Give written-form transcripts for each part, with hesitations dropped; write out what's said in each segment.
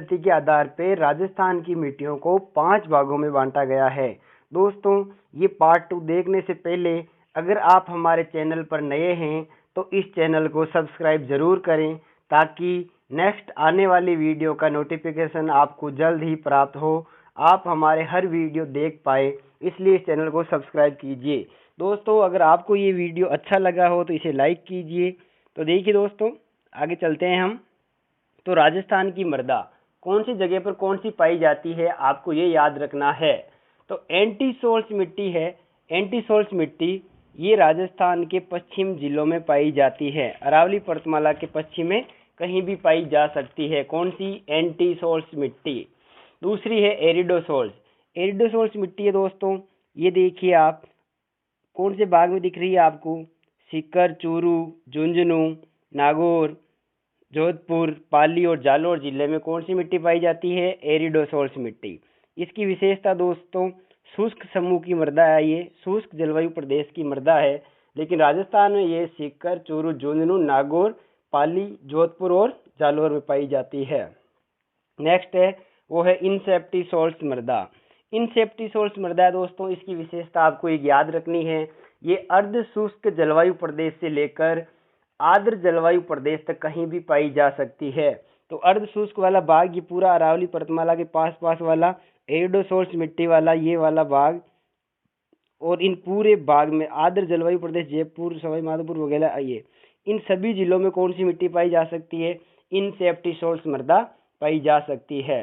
पद्धति के आधार पर राजस्थान की मिट्टियों को 5 भागों में बांटा गया है। दोस्तों, ये पार्ट 2 देखने से पहले अगर आप हमारे चैनल पर नए हैं तो इस चैनल को सब्सक्राइब जरूर करें ताकि नेक्स्ट आने वाली वीडियो का नोटिफिकेशन आपको जल्द ही प्राप्त हो, आप हमारे हर वीडियो देख पाए, इसलिए इस चैनल को सब्सक्राइब कीजिए। दोस्तों, अगर आपको ये वीडियो अच्छा लगा हो तो इसे लाइक कीजिए। तो देखिए दोस्तों, आगे चलते हैं हम। तो राजस्थान की मृदा कौन सी जगह पर कौन सी पाई जाती है, आपको ये याद रखना है। तो एंटी सोल्स मिट्टी है। एंटी सोल्स मिट्टी ये राजस्थान के पश्चिम जिलों में पाई जाती है। अरावली पर्वतमाला के पश्चिम में कहीं भी पाई जा सकती है। कौन सी? एंटी सोल्स मिट्टी। दूसरी है एरिडोसोल्स। एरिडोसोल्स मिट्टी है दोस्तों, ये देखिए आप कौन से भाग में दिख रही है आपको? सीकर, चूरू, झुंझुनू, नागौर, जोधपुर, पाली और जालौर जिले में कौन सी मिट्टी पाई जाती है? एरिडोसोल्स मिट्टी। इसकी विशेषता दोस्तों, शुष्क समूह की मृदा है। ये शुष्क जलवायु प्रदेश की मृदा है, लेकिन राजस्थान में ये सीकर, चूरू, झुंझुनू, नागौर, पाली, जोधपुर और जालौर में पाई जाती है। नेक्स्ट है वो है इनसेप्टिसोल्स मृदा। इनसेप्टिसोल्स मृदा है दोस्तों, इसकी विशेषता आपको एक याद रखनी है। ये अर्ध शुष्क जलवायु प्रदेश से लेकर आर्द्र जलवायु प्रदेश तक कहीं भी पाई जा सकती है। तो अर्ध शुष्क वाला भाग ये पूरा अरावली पर्वतमाला के पास वाला एरिडोसोल्स मिट्टी वाला ये वाला भाग, और इन पूरे भाग में आर्द्र जलवायु प्रदेश जयपुर, सवाई माधोपुर वगैरह, ये इन सभी जिलों में कौन सी मिट्टी पाई जा सकती है? इनसेप्टिसोल्स मृदा पाई जा सकती है।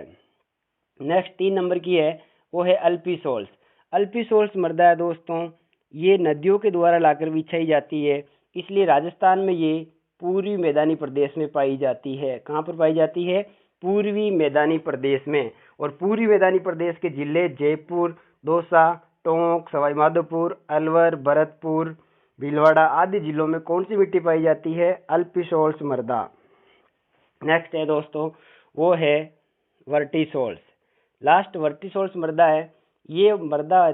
नेक्स्ट 3 नंबर की है वो है अल्पीसोल्स। अल्पीसोल्स मृदा है दोस्तों, ये नदियों के द्वारा लाकर बिछाई जाती है, इसलिए राजस्थान में ये पूर्वी मैदानी प्रदेश में पाई जाती है। कहाँ पर पाई जाती है? पूर्वी मैदानी प्रदेश में। और पूर्वी मैदानी प्रदेश के जिले जयपुर, दौसा, टोंक, सवाई माधोपुर, अलवर, भरतपुर, भीलवाड़ा आदि जिलों में कौन सी मिट्टी पाई जाती है? अल्पीसोल्स मृदा। नेक्स्ट है दोस्तों वो है वर्टिसोल्स। लास्ट वर्टिसोल्स मृदा है। ये मृदा,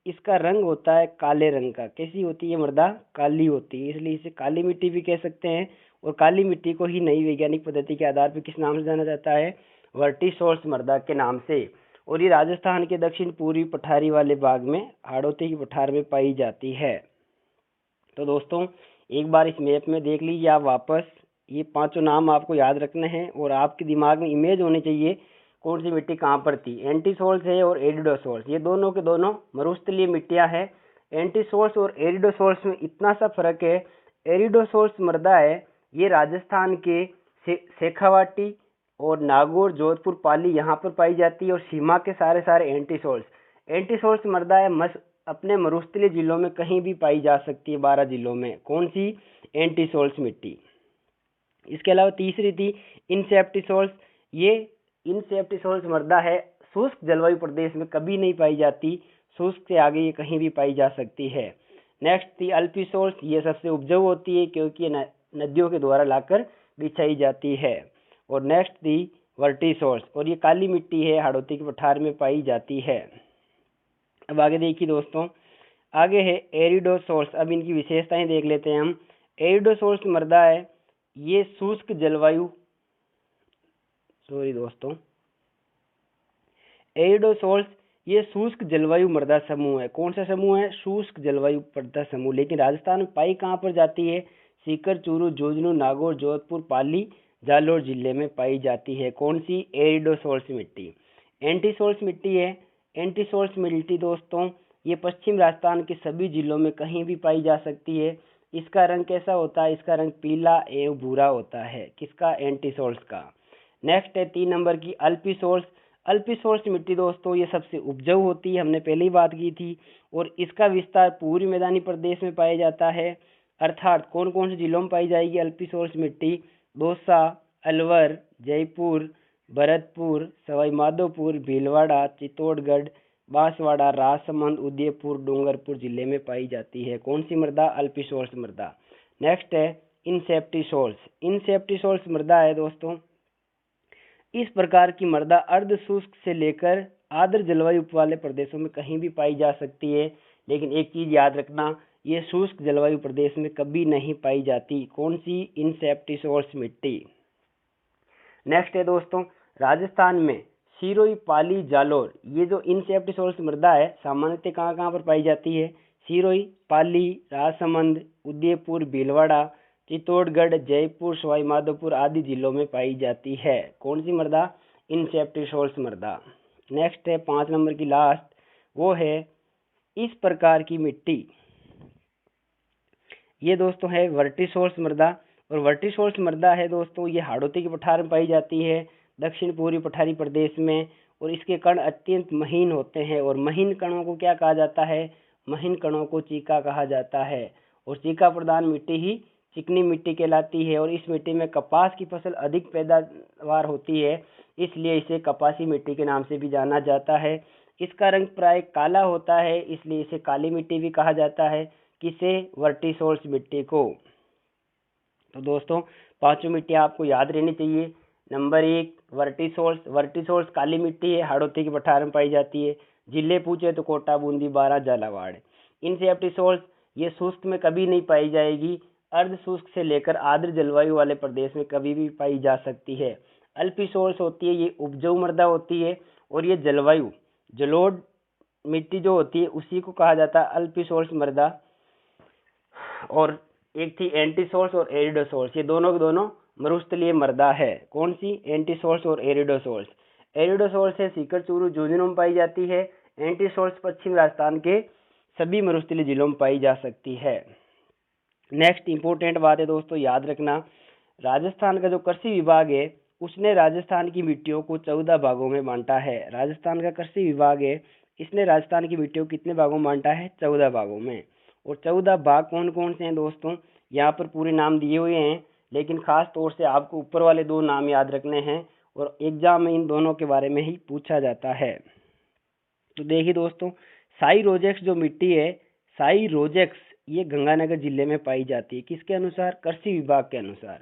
इसका रंग होता है काले रंग का। कैसी होती है मृदा? काली होती है, इसलिए इसे काली मिट्टी भी कह सकते हैं। और काली मिट्टी को ही नई वैज्ञानिक पद्धति के आधार पर किस नाम से जाना जाता है? वर्टिसोल्स मृदा के नाम से। और ये राजस्थान के दक्षिण पूर्वी पठारी वाले भाग में हाड़ौती की पठार में पाई जाती है। तो दोस्तों, एक बार इस मैप में देख लीजिए आप वापस, ये 5 नाम आपको याद रखने हैं और आपके दिमाग में इमेज होनी चाहिए कौन सी मिट्टी कहाँ पर थी। एंटीसोल्स है और एरिडोसोल्स, ये दोनों के दोनों मरुस्थलीय मिट्टियां हैं। एंटीसोल्स और एरिडोसोल्स में इतना सा फर्क है, एरिडोसोल्स मृदा है ये राजस्थान के शेखावाटी और नागौर, जोधपुर, पाली यहाँ पर पाई जाती है। और सीमा के सारे एंटीसोल्स, एंटीसोल्स मृदा है अपने मरुस्थलीय जिलों में कहीं भी पाई जा सकती है। 12 जिलों में कौन सी? एंटीसोल्स मिट्टी। इसके अलावा तीसरी थी इनसेप्टिसोल्स। ये इनसेप्टिसोल्स मृदा है, शुष्क जलवायु प्रदेश में कभी नहीं पाई जाती, शुष्क से आगे ये कहीं भी पाई जा सकती है। नेक्स्ट थी अल्पीसोल्स। ये सबसे उपजाऊ होती है क्योंकि ये नदियों के द्वारा लाकर बिछाई जाती है। और नेक्स्ट थी वर्टिसोल्स, और ये काली मिट्टी है, हाड़ौती के पठार में पाई जाती है। अब आगे देखिए दोस्तों, आगे है एरिडोसोल्स। अब इनकी विशेषताएं देख लेते हैं हम। एरिडोसोल्स मृदा है, ये शुष्क जलवायु, एरिडोसोल्स ये शुष्क जलवायु मृदा समूह है। कौन सा समूह है? शुष्क जलवायु मृदा समूह। लेकिन राजस्थान में पाई कहाँ पर जाती है? सीकर, चूरू, झुंझुनू, नागौर, जोधपुर, पाली, जालौर जिले में पाई जाती है। कौन सी? एरिडोसोल्स मिट्टी। एंटीसोल्स मिट्टी है। एंटीसोल्स मिट्टी दोस्तों, ये पश्चिम राजस्थान के सभी जिलों में कहीं भी पाई जा सकती है। इसका रंग कैसा होता है? इसका रंग पीला एवं भूरा होता है। किसका? एंटीसोल्स का। नेक्स्ट है 3 नंबर की अल्पीसोल्स। अल्पीसोल्स मिट्टी दोस्तों, ये सबसे उपजाऊ होती है, हमने पहले ही बात की थी। और इसका विस्तार पूर्वी मैदानी प्रदेश में पाया जाता है। अर्थात कौन कौन से जिलों में पाई जाएगी अल्पीसोल्स मिट्टी? दौसा, अलवर, जयपुर, भरतपुर, सवाई माधोपुर, भीलवाड़ा, चित्तौड़गढ़, बांसवाड़ा, राजसमंद, उदयपुर, डूंगरपुर जिले में पाई जाती है। कौन सी मृदा? अल्पीसोल्स मृदा। नेक्स्ट है इनसेप्टिसोल्स। इनसेप्टिसोल्स मृदा है दोस्तों, इस प्रकार की मृदा अर्ध शुष्क से लेकर आर्द्र जलवायु वाले प्रदेशों में कहीं भी पाई जा सकती है। लेकिन एक चीज याद रखना, ये शुष्क जलवायु प्रदेश में कभी नहीं पाई जाती। कौन सी? इनसेप्टिसोल्स मिट्टी। नेक्स्ट है दोस्तों राजस्थान में सिरोही, पाली, जालोर, ये जो इनसेप्ट सोल्स मृदा है सामान्यतः कहाँ कहाँ पर पाई जाती है? सिरोही, पाली, राजसमंद, उदयपुर, भीलवाड़ा, चित्तौड़गढ़, जयपुर, सवाई माधोपुर आदि जिलों में पाई जाती है। कौन सी मृदा? इनसेप्ट सोल्स मृदा। नेक्स्ट है 5 नंबर की लास्ट, वो है इस प्रकार की मिट्टी। ये दोस्तों है वर्टिसोर्स मृदा, और वर्टिसोर्स मृदा है दोस्तों ये हाड़ौती के पठार में पाई जाती है, दक्षिण पूर्वी पठारी प्रदेश में, और इसके कण अत्यंत महीन होते हैं, और महीन कणों को क्या कहा जाता है? महीन कणों को चीका कहा जाता है, और चीका प्रधान मिट्टी ही चिकनी मिट्टी कहलाती है, और इस मिट्टी में कपास की फसल अधिक पैदावार होती है, इसलिए इसे कपासी मिट्टी के नाम से भी जाना जाता है। इसका रंग प्राय काला होता है, इसलिए इसे काली मिट्टी भी कहा जाता है। किसे? वर्टिसोर्स मिट्टी को। तो दोस्तों पांचों मिट्टियां आपको याद रहनी चाहिए। नंबर 1 वर्टिसोर्स, वर्टिसोर्स काली मिट्टी है, हाड़ौती के पठार में पाई जाती है। जिले पूछे तो कोटा, बूंदी, बारां, झालावाड़। इनसेप्टिसोर्स ये शुष्क में कभी नहीं पाई जाएगी, अर्ध शुष्क से लेकर आर्द्र जलवायु वाले प्रदेश में कभी भी पाई जा सकती है। अल्पिसोर्स होती है, ये उपजाऊ मृदा होती है, और ये जलवायु जलोढ़ मिट्टी जो होती है उसी को कहा जाता है अल्पिसोर्स मृदा। और एक थी एंटीसोर्स और एरिडोसोर्स, ये दोनों के दोनों मरुस्थलीय मृदा है। कौन सी? एंटीसोर्स और एरिडोसोर्स। एरिडोसोर्स है सीकर, चूरू, झुंझुनू में पाई जाती है। एंटीसोर्स पश्चिम राजस्थान के सभी मरुस्थलीय जिलों में पाई जा सकती है। नेक्स्ट इंपॉर्टेंट बात है दोस्तों, याद रखना, राजस्थान का जो कृषि विभाग है उसने राजस्थान की मिट्टियों को 14 भागों में बांटा है। राजस्थान का कृषि विभाग है, इसने राजस्थान की मिट्टियों को कितने भागों में बांटा है? 14 भागों में। और 14 भाग कौन कौन से हैं दोस्तों? यहाँ पर पूरे नाम दिए हुए हैं, लेकिन खास तौर से आपको ऊपर वाले 2 नाम याद रखने हैं, और एग्जाम में इन दोनों के बारे में ही पूछा जाता है। तो देखिए दोस्तों, साई रोजेक्स जो मिट्टी है, साई रोजेक्स ये गंगानगर जिले में पाई जाती है। किसके अनुसार? कृषि विभाग के अनुसार।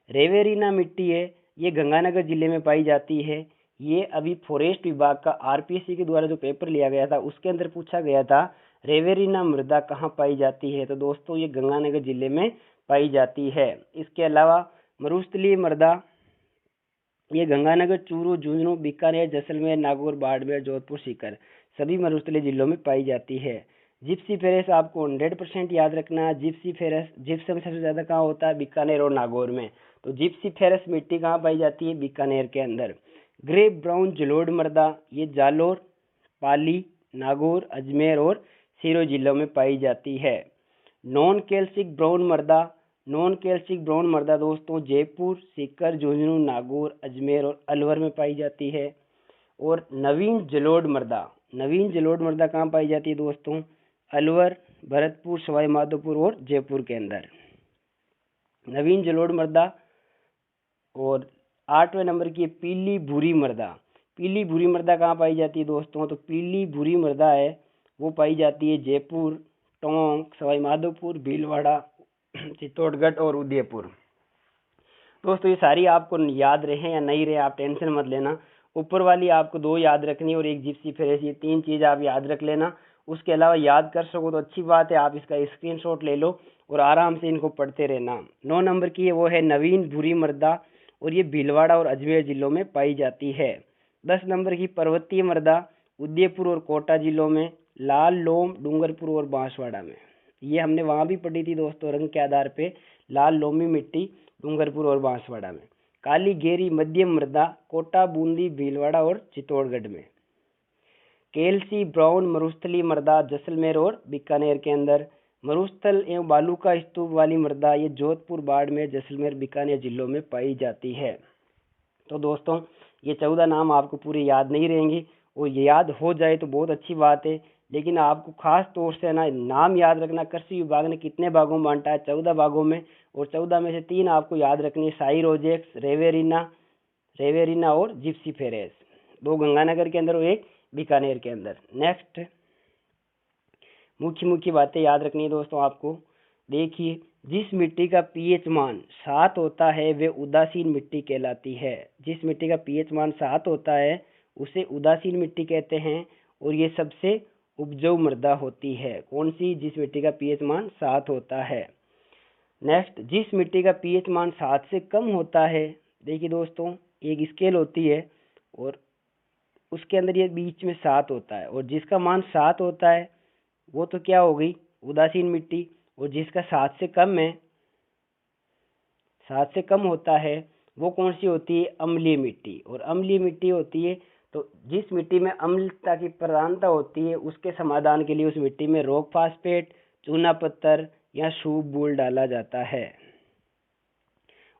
रेवेरिना मिट्टी है, ये गंगानगर जिले में पाई जाती है। ये अभी फॉरेस्ट विभाग का आरपीएससी के द्वारा जो पेपर लिया गया था उसके अंदर पूछा गया था रेवेरिना मृदा कहाँ पाई जाती है, तो दोस्तों ये गंगानगर जिले में पाई जाती है। इसके अलावा मरुस्थलीय मृदा ये गंगानगर, चूरू, झुंझुनू, बीकानेर, जैसलमेर, नागौर, बाड़मेर, जोधपुर, सीकर सभी मरुस्थलीय जिलों में पाई जाती है। जिप्सी फेरस आपको 100% याद रखना है। जिप्सी फेरस जिप्सम सबसे ज्यादा कहाँ होता है? बीकानेर और नागौर में। तो जिप्सी फेरस मिट्टी कहाँ पाई जाती है? बीकानेर के अंदर। ग्रे ब्राउन जलोढ़ मृदा ये जालोर, पाली, नागौर, अजमेर और सिरोही जिलों में पाई जाती है। नॉन कैल्सिक ब्राउन मृदा, नॉन कैल्सिक ब्राउन मृदा दोस्तों जयपुर, सीकर, झुंझुनू, नागौर, अजमेर और अलवर में पाई जाती है। और नवीन जलोढ़ मृदा, नवीन जलोढ़ मृदा कहाँ पाई जाती है दोस्तों? अलवर, भरतपुर, सवाई माधोपुर और जयपुर के अंदर नवीन जलोढ़ मृदा। और 8वें नंबर की पीली भूरी मृदा। पीली भूरी मृदा कहाँ पाई जाती है दोस्तों? तो पीली भूरी मृदा है वो पाई जाती है जयपुर, टोंक, सवाई माधोपुर, भीलवाड़ा, चित्तौड़गढ़ और उदयपुर। दोस्तों ये सारी आपको याद रहे या नहीं रहे आप टेंशन मत लेना। ऊपर वाली आपको 2 याद रखनी और एक जिप्सी फेरस, ये 3 चीज आप याद रख लेना। उसके अलावा याद कर सको तो अच्छी बात है, आप इसका स्क्रीनशॉट ले लो और आराम से इनको पढ़ते रहना। 9 नंबर की है वो है नवीन भूरी मृदा, और ये भीलवाड़ा और अजमेर जिलों में पाई जाती है। 10 नंबर की पर्वतीय मृदा उदयपुर और कोटा जिलों में, लाल लोम डूंगरपुर और बांसवाड़ा में। ये हमने वहां भी पढ़ी थी दोस्तों, रंग के आधार पे लाल लोमी मिट्टी डूंगरपुर और बांसवाड़ा में। काली गेरी मध्यम मृदा कोटा, बूंदी, भीलवाड़ा और चित्तौड़गढ़ में। केलसी ब्राउन मरुस्थलीय मृदा जैसलमेर और बीकानेर के अंदर। मरुस्थल एवं बालू का स्तूप वाली मृदा ये जोधपुर, बाड़मेर, जैसलमेर, बीकानेर जिलों में पाई जाती है। तो दोस्तों ये 14 नाम आपको पूरे याद नहीं रहेंगे, और ये याद हो जाए तो बहुत अच्छी बात है, लेकिन आपको खास तौर से ना नाम याद रखना। कृषि विभाग ने कितने भागों में बांटा है? 14 भागों में, और 14 में से 3 आपको याद रखनी है, साई रोजेक्स, रेवेरिना और जिप्सी फेरेस। 2 गंगानगर के अंदर और 1 बीकानेर के अंदर। नेक्स्ट मुख्य मुख्य बातें याद रखनी है दोस्तों आपको। देखिए, जिस मिट्टी का पीएच मान 7 होता है वे उदासीन मिट्टी कहलाती है। जिस मिट्टी का पीएच मान 7 होता है उसे उदासीन मिट्टी कहते हैं, और ये सबसे उपजाऊ मृदा होती है। कौन सी? जिस मिट्टी का पीएच मान 7 होता है। नेक्स्ट, जिस मिट्टी का पीएच मान 7 से कम होता है, देखिए दोस्तों एक स्केल होती है, और उसके अंदर ये बीच में 7 होता है, और जिसका मान 7 होता है वो तो क्या हो गई, उदासीन मिट्टी। और जिसका 7 से कम है, 7 से कम होता है, वो कौन सी होती है, अम्लीय मिट्टी। और अम्लीय मिट्टी होती है तो जिस मिट्टी में अम्लता की प्रधानता होती है, उसके समाधान के लिए उस मिट्टी में रॉक फास्फेट, चूना पत्थर या सूप बूल डाला जाता है।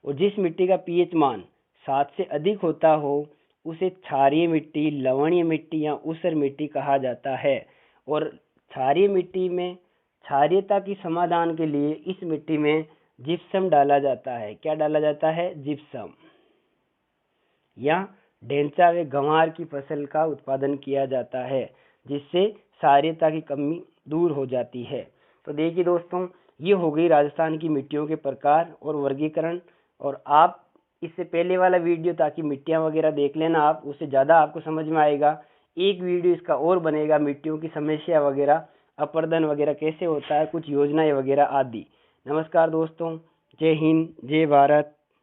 और जिस मिट्टी का पीएच मान 7 से अधिक होता हो, उसे क्षारीय मिट्टी, लवणीय मिट्टी या ऊसर मिट्टी कहा जाता है। और क्षारीय मिट्टी में क्षारीयता की समाधान के लिए इस मिट्टी में जिप्सम डाला जाता है। क्या डाला जाता है, जिप्सम। या ढेंचा व गंवार की फसल का उत्पादन किया जाता है, जिससे क्षारीयता की कमी दूर हो जाती है। तो देखिए दोस्तों, ये हो गई राजस्थान की मिट्टियों के प्रकार और वर्गीकरण। और आप इससे पहले वाला वीडियो ताकि मिट्टियाँ वगैरह देख लेना आप, उससे ज़्यादा आपको समझ में आएगा। एक वीडियो इसका और बनेगा, मिट्टियों की समस्या वगैरह, अपर्दन वगैरह कैसे होता है, कुछ योजनाएं वगैरह आदि। नमस्कार दोस्तों, जय हिंद, जय भारत।